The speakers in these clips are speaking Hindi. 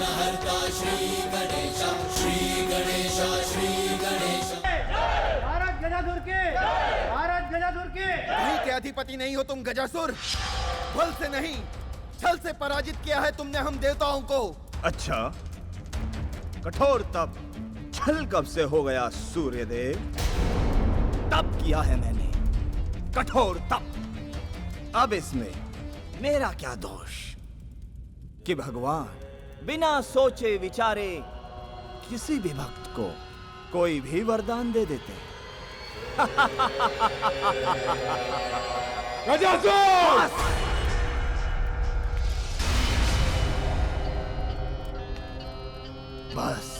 विघ्नहर्ता श्री गणेश, श्री गणेश, श्री गणेश। महाराज गजासुर के, महाराज गजासुर के। कहीं के अधिपति नहीं हो तुम गजासुर। बल से नहीं, छल से पराजित किया है तुमने हम देवताओं को। अच्छा, कठोर तप छल कब से हो गया सूर्यदेव? तप किया है मैंने, कठोर तप। अब इसमें मेरा क्या दोष कि भगवान बिना सोचे विचारे किसी भी भक्त को कोई भी वरदान दे देते हैं। बस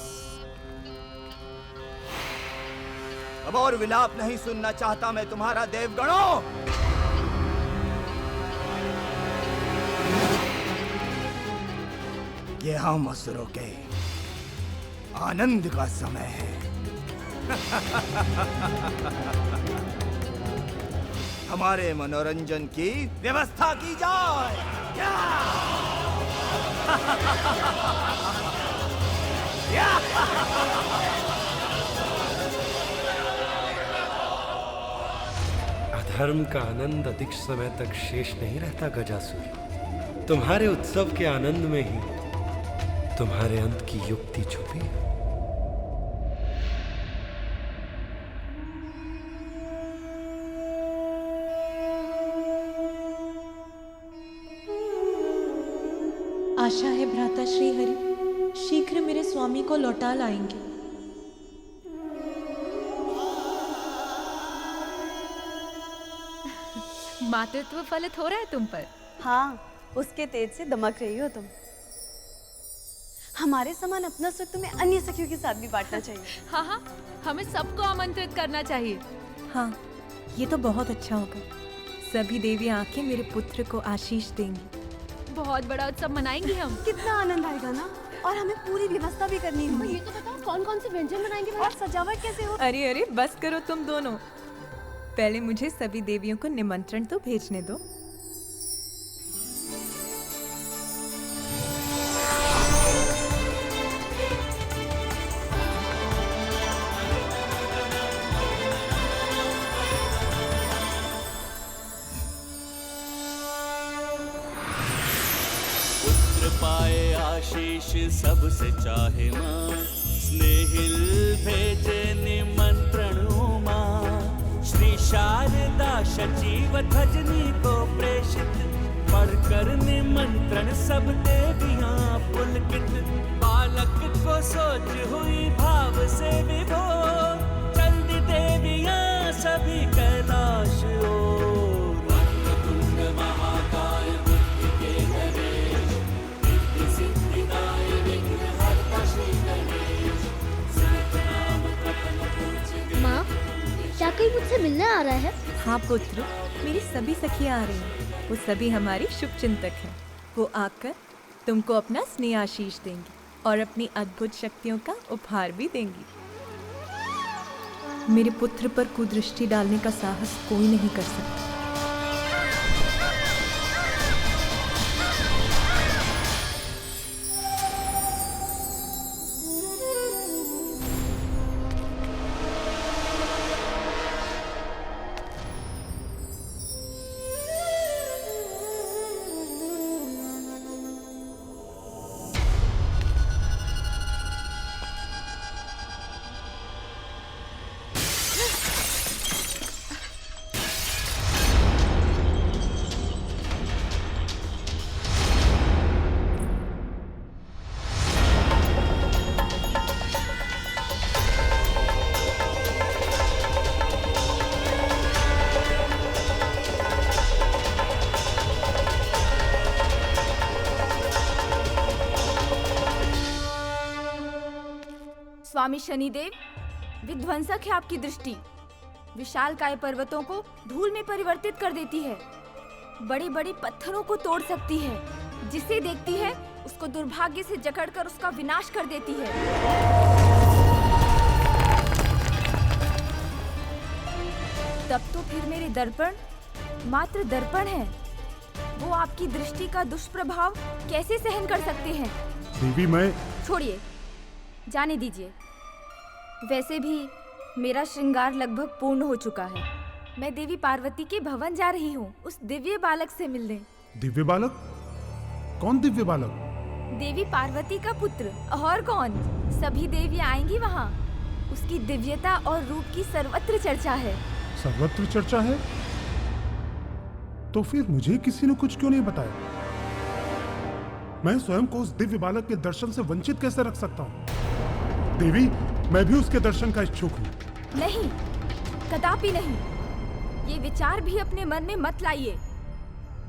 अब और विलाप नहीं सुनना चाहता मैं तुम्हारा देवगणों। ये हम असुरों के आनंद का समय है। हमारे मनोरंजन की व्यवस्था की जाए। अधर्म का आनंद अधिक समय तक शेष नहीं रहता गजासुर। तुम्हारे उत्सव के आनंद में ही तुम्हारे अंत की युक्ति छुपी है। आशा है भ्राता श्री हरि शीघ्र मेरे स्वामी को लौटा लाएंगे। मातृत्व फलित हो रहा है तुम पर। हाँ, उसके तेज से दमक रही हो तुम। हमारे समान अपना सुख तुम्हें अन्य सखियों के साथ भी बांटना चाहिए। हाँ हाँ, हमें सबको आमंत्रित करना चाहिए। हाँ, ये तो बहुत अच्छा होगा। सभी देवी आके मेरे पुत्र को आशीष देंगी। बहुत बड़ा उत्सव मनाएंगे हम। कितना आनंद आएगा ना। और हमें पूरी व्यवस्था भी करनी होगी। ये तो बताओ कौन कौन से व्यंजन बनाएंगे और सजावट कैसे हो? अरे अरे बस करो तुम दोनों। पहले मुझे सभी देवियों को निमंत्रण तो भेजने दो। पाए आशीष सबसे चाहे माँ, स्नेहिल भेजे निमंत्रण माँ। श्री शारदा सचिव धजनी को प्रेषित, पढ़कर निमंत्रण सब देवियाँ पुलकित। बालक को सोच हुई भाव से विभोर, चंद देवियाँ सभी कैलाश ओर। वक्रतुंड महाकाय बुद्धि के गणेश, रिद्धि सिद्धिदाय विघ्नहर्ता श्री गणेश। सहस्रनाम प्रथम पूज्य। माँ, क्या कोई मुझसे मिलने आ रहा है? हाँ पुत्र, मेरी सभी सखियाँ आ रही हैं। वो सभी हमारी शुभ चिंतक हैं। वो आकर तुमको अपना स्नेह आशीष देंगी और अपनी अद्भुत शक्तियों का उपहार भी देंगी। मेरे पुत्र पर कुदृष्टि डालने का साहस कोई नहीं कर सकता। स्वामी शनिदेव, विध्वंसक है आपकी दृष्टि। विशालकाय पर्वतों को धूल में परिवर्तित कर देती है, बड़े बड़े पत्थरों को तोड़ सकती है, जिसे देखती है उसको दुर्भाग्य से जकड़कर उसका विनाश कर देती है। तब तो फिर मेरे दर्पण मात्र दर्पण है। वो आपकी दृष्टि का दुष्प्रभाव कैसे सहन कर सकते हैं? देवी मैं छोड़िए, जाने दीजिए। वैसे भी मेरा श्रृंगार लगभग पूर्ण हो चुका है। मैं देवी पार्वती के भवन जा रही हूँ उस दिव्य बालक से मिलने। दिव्य बालक? कौन दिव्य बालक? देवी पार्वती का पुत्र, और कौन। सभी देवियाँ आएंगी वहाँ। उसकी दिव्यता और रूप की सर्वत्र चर्चा है। सर्वत्र चर्चा है? तो फिर मुझे किसी ने कुछ क्यों नहीं बताया? मैं स्वयं को उस दिव्य बालक के दर्शन से वंचित कैसे रख सकता हूँ? देवी, मैं भी उसके दर्शन का इच्छुक हूँ। नहीं, कदापि नहीं। ये विचार भी अपने मन में मत लाइए।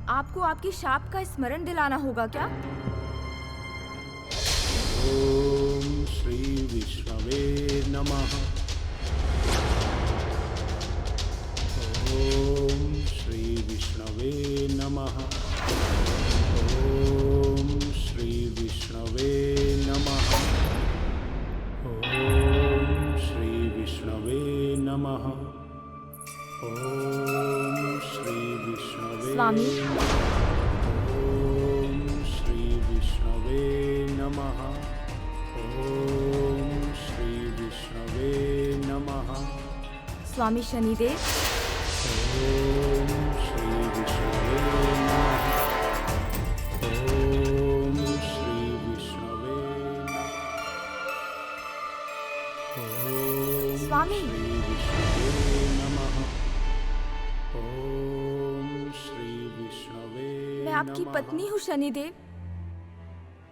आपको आपकी शाप का स्मरण दिलाना होगा क्या? ओम श्री विष्णवे नमः। ओम श्री विष्णवे नमः। ओम श्री विष्णवे नमः। ओम श्री विष्णवे नमः। ओम श्री विष्णवे स्वामी, ओम श्री विष्णवे नमः। ओम श्री विष्णवे नमः। स्वामी शनिदेव, ओम श्री विष्णवे नमः। ओम श्री विष्णवे नमः। ओम स्वामी। श्री विष्णवे नमः। ओम श्री विष्णवे मैं आपकी नमः। पत्नी हूँ शनिदेव।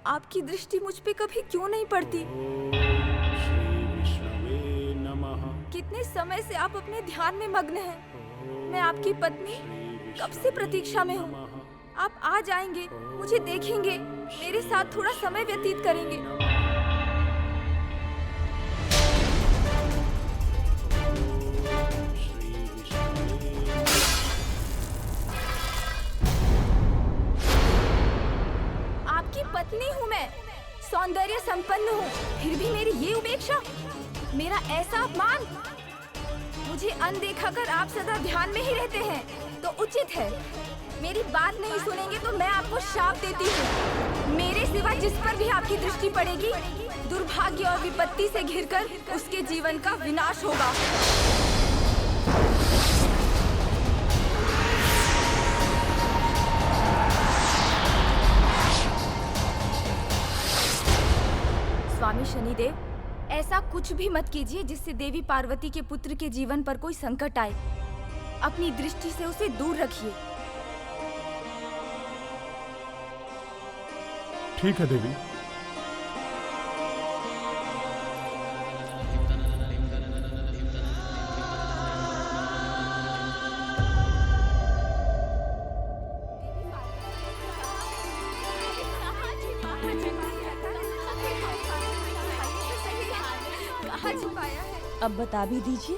आपकी दृष्टि मुझ पे कभी क्यों नहीं पड़ती? ओम श्री विष्णवे नमः। कितने समय से आप अपने ध्यान में मग्न हैं। मैं आपकी पत्नी कब से प्रतीक्षा में हूँ। आप आ जाएंगे, मुझे देखेंगे, मेरे साथ थोड़ा समय व्यतीत करेंगे। आपकी पत्नी हूँ मैं, सौंदर्य संपन्न हूँ, फिर भी मेरी ये उपेक्षा, मेरा ऐसा अपमान। मुझे अनदेखा कर आप सदा ध्यान में ही रहते हैं तो उचित है। मेरी बात नहीं सुनेंगे तो मैं आपको शाप देती हूँ। मेरे सिवा जिस पर भी आपकी दृष्टि पड़ेगी, दुर्भाग्य और विपत्ति से घिरकर उसके जीवन का विनाश होगा। स्वामी शनिदेव, ऐसा कुछ भी मत कीजिए जिससे देवी पार्वती के पुत्र के जीवन पर कोई संकट आए। अपनी दृष्टि से उसे दूर रखिए। ठीक है देवी। अब बता भी दीजिए,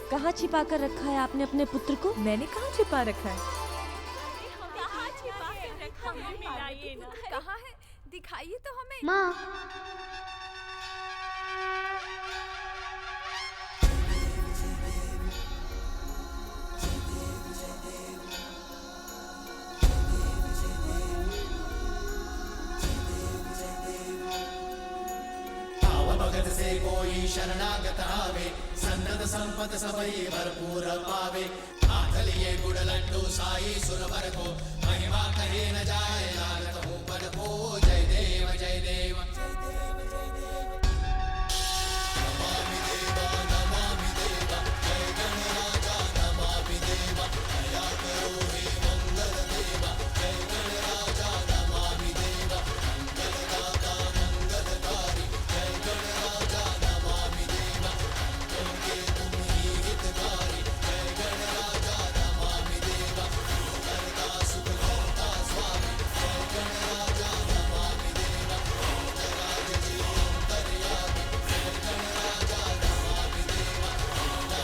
कहाँ छिपा कर रखा है आपने अपने पुत्र को? मैंने कहाँ छिपा रखा है? कहाँ है? दिखाइए तो हमें। माँ, भगत से कोई शरणागत आवे, सन्नत संपत सबई भरपूर पावे। हाथ लिए गुड़ लड्डू साई सुरवर को, महिमा कहे न जाए लागत हूँ पद को। जय देव जय देव। नमामि देवा नमामि देवा, जय गणराजा नमामि देवा। दया करो हे मंगल देवा, जय गणराजा नमामि देवा। मंगलदाता मंगलकारी, जय गणराजा नमामि देवा। तुमके तुम ही हितकारी, जय गणराजा नमामि देवा। करता सुख करता स्वामी, जय गणराजा नमामि देवा। जगराज जी अंतर्यामी, जय गणराजा नमामि देवा।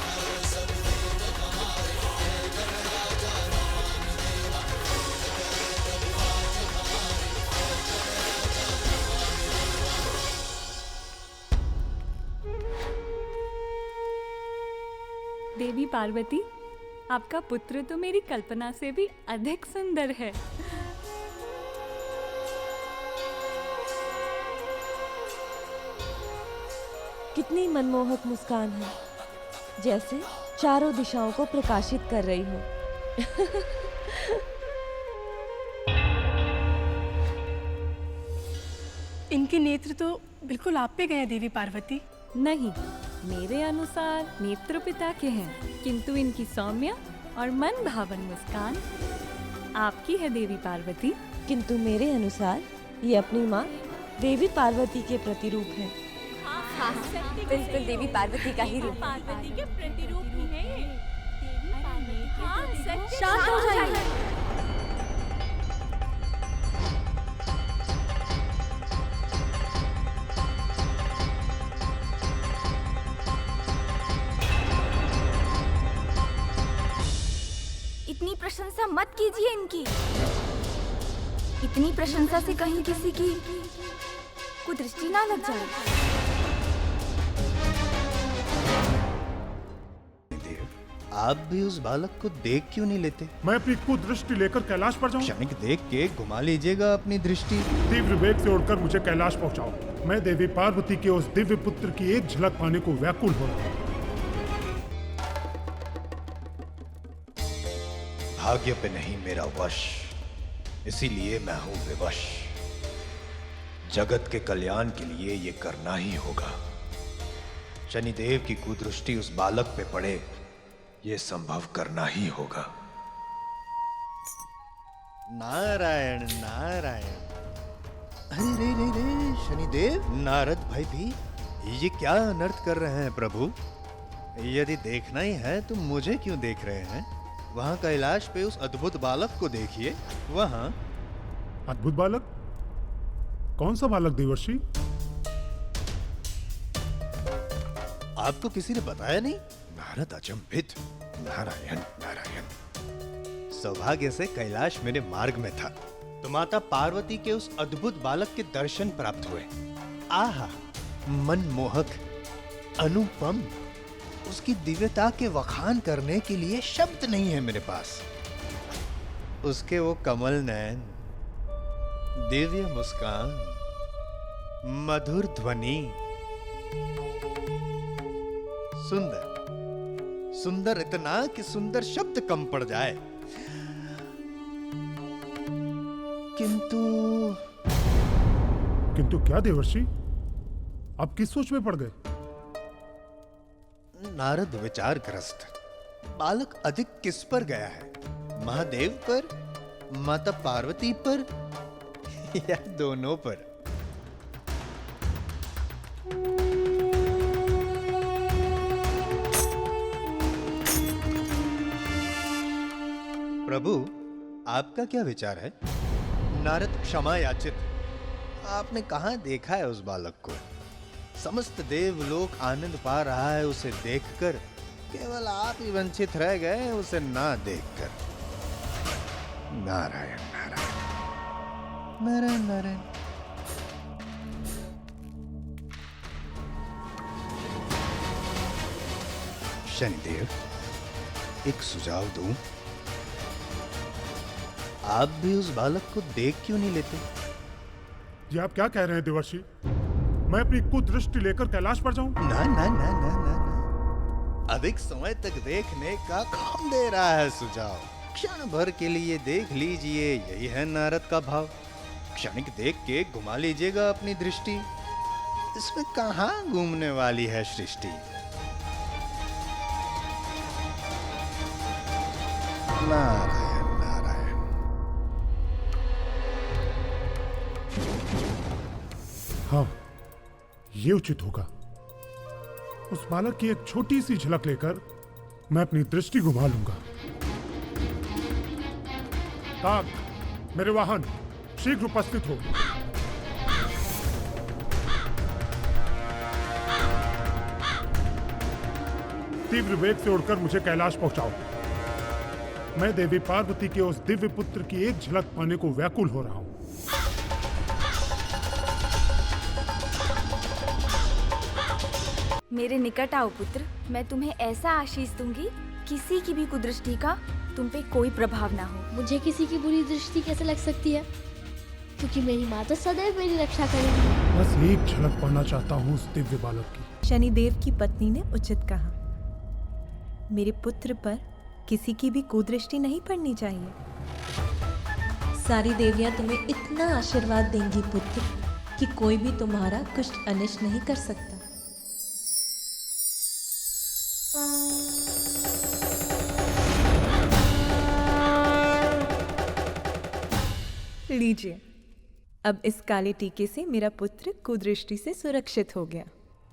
हर सब देव हमारे, जय गणराजा नमामि देवा। जगत विराज हमारे, जय गणराजा नमामि देवा। देवी पार्वती, आपका पुत्र तो मेरी कल्पना से भी अधिक सुंदर है। कितनी मनमोहक मुस्कान है, जैसे चारों दिशाओं को प्रकाशित कर रही हो। इनके नेत्र तो बिल्कुल आप पे गए देवी पार्वती। नहीं, मेरे अनुसार नेत्र पिता के हैं, किंतु इनकी सौम्य और मन भावन मुस्कान आपकी है देवी पार्वती। किंतु मेरे अनुसार ये अपनी माँ देवी पार्वती के प्रतिरूप है। हाँ, बिल्कुल देवी पार्वती का ही रूप। पार्वती के प्रतिरूप ही है। शांत हो जाइए। इतनी प्रशंसा मत कीजिए इनकी। इतनी प्रशंसा से कहीं किसी की कुदृष्टि ना लग जाए। आप भी उस बालक को देख क्यों नहीं लेते? मैं अपनी कुदृष्टि लेकर कैलाश पर जाऊं? क्षणिक देख के घुमा लीजिएगा अपनी दृष्टि। तीव्र वेग से उड़कर मुझे कैलाश पहुंचाओ। मैं देवी पार्वती के उस दिव्य पुत्र की एक झलक पाने को व्याकुल हो रहा हूं। भाग्य पे नहीं मेरा वश, इसीलिए मैं हूं विवश। जगत के कल्याण के लिए ये करना ही होगा। शनिदेव की कुदृष्टि उस बालक पे पड़े, ये संभव करना ही होगा। नारायण नारायण। अरे रे रे रे शनिदेव, नारद भाई भी ये क्या अनर्थ कर रहे हैं प्रभु? यदि देखना ही है तो मुझे क्यों देख रहे हैं? वहां कैलाश पे उस अद्भुत बालक को देखिए। वहां अद्भुत बालक? कौन सा बालक देवर्षि? आपको किसी ने बताया नहीं? नारद अचंभित। नारायण नारायण। सौभाग्य से कैलाश मेरे मार्ग में था तो माता पार्वती के उस अद्भुत बालक के दर्शन प्राप्त हुए। आहा, मनमोहक, अनुपम। उसकी दिव्यता के वखान करने के लिए शब्द नहीं है मेरे पास। उसके वो कमल नयन, दिव्य मुस्कान, मधुर ध्वनि, सुंदर सुंदर इतना कि सुंदर शब्द कम पड़ जाए। किंतु क्या देवर्षि? आप किस सोच में पड़ गए? नारद विचारग्रस्त। बालक अधिक किस पर गया है? महादेव पर, माता पार्वती पर, या दोनों पर? प्रभु, आपका क्या विचार है? नारद क्षमा याचित। आपने कहां देखा है उस बालक को? समस्त देवलोक आनंद पा रहा है उसे देखकर, केवल आप ही वंचित रह गए उसे ना देखकर। नारायण नारायण नारायण नारायण। शनिदेव, एक सुझाव दूं? आप भी उस बालक को देख क्यों नहीं लेते? ये आप क्या कह रहे हैं देवर्षि? मैं अपनी कुदृष्टि लेकर कैलाश पर जाऊं? ना ना ना ना ना ना। अधिक समय तक देखने का कौन दे रहा है सुझाव? क्षण भर के लिए देख लीजिए, यही है नारद का भाव। क्षणिक देख के घुमा लीजिएगा अपनी दृष्टि। इसमें कहां घूमने वाली है सृष्टि? नारायण नारायण। हाँ, ये उचित होगा। उस बालक की एक छोटी सी झलक लेकर मैं अपनी दृष्टि घुमा लूंगा। ताक, मेरे वाहन शीघ्र उपस्थित हो। तीव्र वेग से उड़कर मुझे कैलाश पहुंचाओ। मैं देवी पार्वती के उस दिव्य पुत्र की एक झलक पाने को व्याकुल हो रहा हूं। मेरे निकट आओ पुत्र, मैं तुम्हें ऐसा आशीष दूंगी, किसी की भी कुदृष्टि का तुम पे कोई प्रभाव ना हो। मुझे किसी की बुरी दृष्टि कैसे लग सकती है? क्योंकि मेरी माता सदैव मेरी रक्षा करेगी। बस एक झलक पाना चाहता हूँ उस दिव्य बालक की। शनिदेव की पत्नी ने उचित कहा, मेरे पुत्र पर किसी की भी कुदृष्टि नहीं पड़नी चाहिए। सारी देवियां तुम्हें इतना आशीर्वाद देंगी पुत्र कि कोई भी तुम्हारा कुछ अनिष्ट नहीं कर सकता। लीजिए, अब इस काले टीके से मेरा पुत्र कुदृष्टि से सुरक्षित हो गया।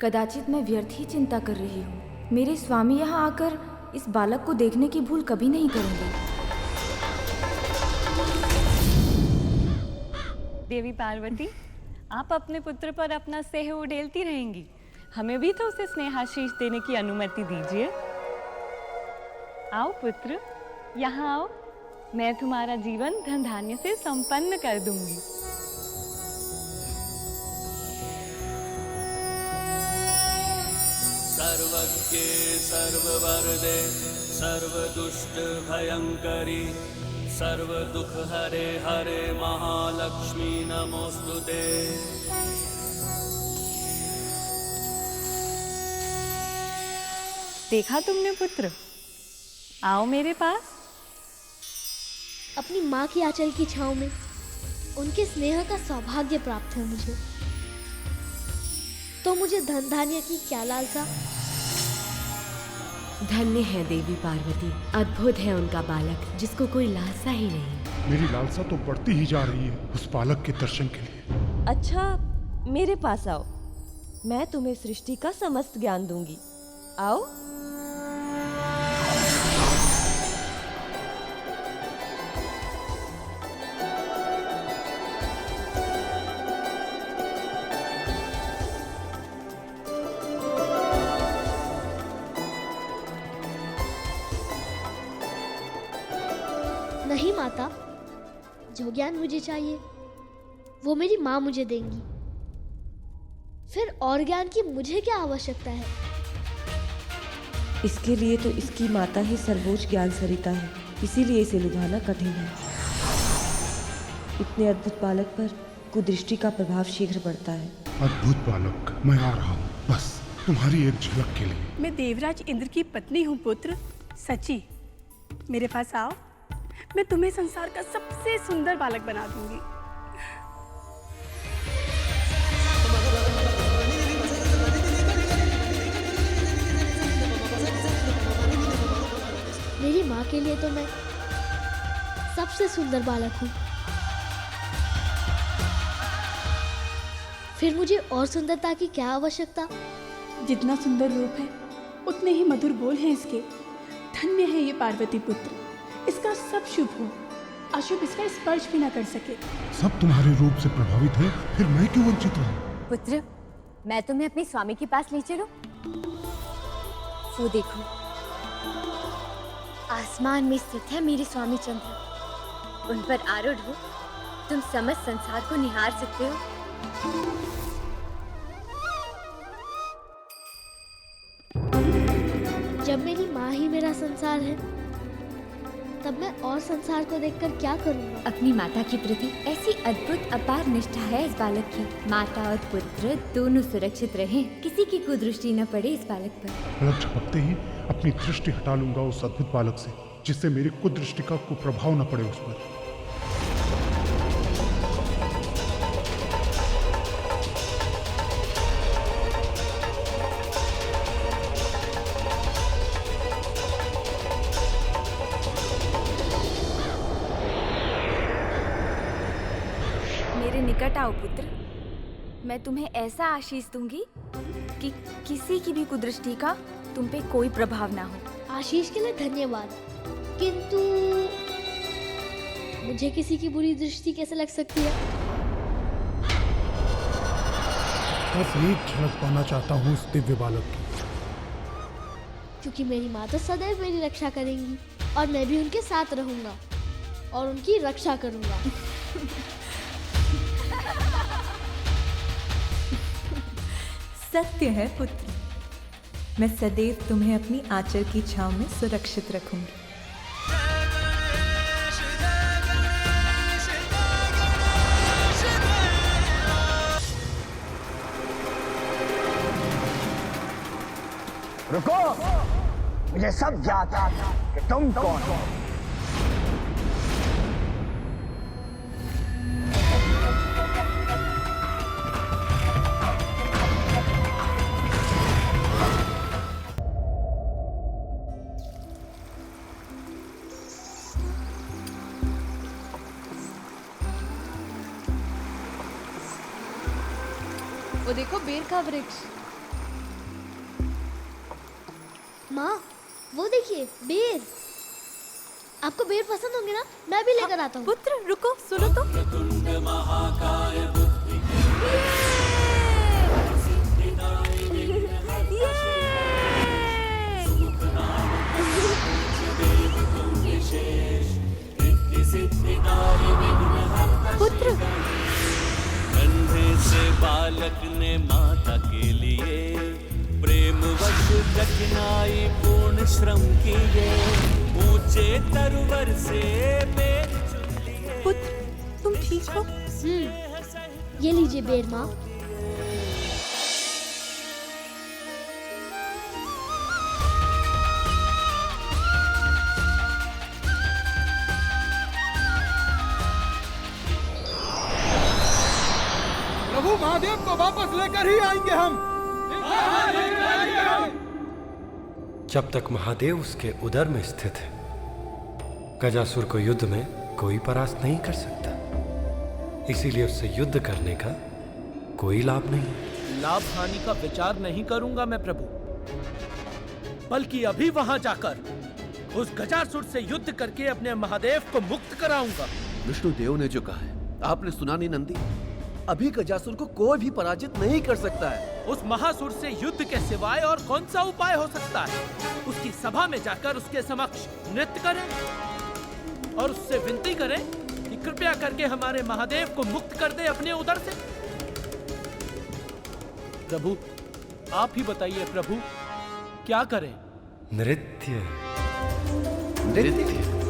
कदाचित मैं व्यर्थ ही चिंता कर रही हूँ। मेरे स्वामी यहाँ आकर इस बालक को देखने की भूल कभी नहीं करेंगे। देवी पार्वती, आप अपने पुत्र पर अपना स्नेह उड़ेलती रहेंगी। हमें भी तो उसे स्नेहाशीष देने की अनुमति दीजिए। आओ पुत्र, यहाँ आओ। मैं तुम्हारा जीवन धन धान्य से संपन्न कर दूंगी। सर्वज्ञे सर्ववरदे सर्वदुष्ट भयंकरी सर्वदुख हरे हरे महालक्ष्मी नमोस्तुते। देखा तुमने पुत्र? आओ मेरे पास। अपनी माँ की आंचल की छांव में उनके स्नेह का सौभाग्य प्राप्त है मुझे, तो मुझे धन धान्य की क्या लालसा। धन्य है देवी पार्वती, अद्भुत है उनका बालक जिसको कोई लालसा ही नहीं। मेरी लालसा तो बढ़ती ही जा रही है उस बालक के दर्शन के लिए। अच्छा, मेरे पास आओ, मैं तुम्हें सृष्टि का समस्त ज्ञान दूंगी। आओ। नहीं माता, जो ज्ञान मुझे चाहिए वो मेरी माँ मुझे देंगी। फिर और ज्ञान की मुझे क्या आवश्यकता है? इसके लिए तो इसकी माता ही सर्वोच्च ज्ञान सरिता है, इसीलिए इसे लुभाना कठिन है। इतने अद्भुत बालक पर कुदृष्टि का प्रभाव शीघ्र बढ़ता है। अद्भुत बालक, मैं आ रहा हूँ, बस तुम्हारी एक झलक के लिए। मैं देवराज इंद्र की पत्नी हूँ पुत्र, सची। मेरे पास आओ, मैं तुम्हें संसार का सबसे सुंदर बालक बना दूंगी। मेरी माँ के लिए तो मैं सबसे सुंदर बालक हूँ। फिर मुझे और सुंदरता की क्या आवश्यकता? जितना सुंदर रूप है उतने ही मधुर बोल हैं इसके। धन्य है ये पार्वती पुत्र, इसका सब शुभ हो, अशुभ इसका स्पर्श भी ना कर सके। सब तुम्हारे रूप से प्रभावित है, फिर मैं क्यों वंचित रहूं? पुत्र, मैं तुम्हें अपने स्वामी के पास ले चलूं? वो देखो, आसमान में स्थित है मेरे स्वामी चंद्र। उन पर आरूढ़ हो तुम समस्त संसार को निहार सकते हो। जब मेरी माँ ही मेरा संसार है, तब मैं और संसार को देखकर क्या करूँगा? अपनी माता के प्रति ऐसी अद्भुत अपार निष्ठा है इस बालक की। माता और पुत्र दोनों सुरक्षित रहें, किसी की कुदृष्टि न पड़े इस बालक पर। पलक झपकते ही अपनी दृष्टि हटा लूंगा उस अद्भुत बालक से, जिससे मेरी कुदृष्टि का कुप्रभाव न पड़े उस पर। मेरे निकट आओ पुत्र, मैं तुम्हें ऐसा आशीष दूंगी कि किसी की भी कुदृष्टि का तुम पे कोई प्रभाव ना हो। आशीष के लिए धन्यवाद, किंतु मुझे किसी की बुरी दृष्टि कैसे लग सकती है? बस एक झलक पाना चाहता हूँ उस दिव्य बालक की, क्योंकि मेरी माँ तो सदैव मेरी रक्षा करेंगी और मैं भी उनके साथ रहूंगा और उनकी रक्षा करूंगा। सत्य है पुत्र, मैं सदैव तुम्हें अपनी आंचल की छांव में सुरक्षित रखूंगी। रुको, मुझे सब याद है कि तुम कौन हो। वो देखो बेर का वृक्ष। माँ वो देखिए बेर। आपको बेर पसंद होंगे ना? मैं भी लेकर आता हूँ। पुत्र रुको, सुनो तो। पुत्र कंधे से बालक ने माता के लिए प्रेमवश कठिनाई पूर्ण श्रम किए, ऊंचे तरुवर से बेर चुन लिए। पुत्र तुम ठीक हो? ये लीजिए बेर माँ। प्रभु महादेव को वापस लेकर ही आएंगे हम। जब तक महादेव उसके उदर में स्थित है, गजासुर को युद्ध में कोई परास्त नहीं कर सकता। इसीलिए उससे युद्ध करने का कोई लाभ नहीं। लाभ हानि का विचार नहीं करूंगा मैं प्रभु, बल्कि अभी वहां जाकर उस गजासुर से युद्ध करके अपने महादेव को मुक्त कराऊंगा। विष्णुदेव ने जो कहा है आपने सुना नहीं नंदी? अभी गजासुर को कोई भी पराजित नहीं कर सकता है। उस महासुर से युद्ध के सिवाय और कौन सा उपाय हो सकता है? उसकी सभा में जाकर उसके समक्ष नृत्य करें और उससे विनती करें कि कृपया करके हमारे महादेव को मुक्त कर दे अपने उदर से। प्रभु आप ही बताइए प्रभु, क्या करें? नृत्य। नृत्य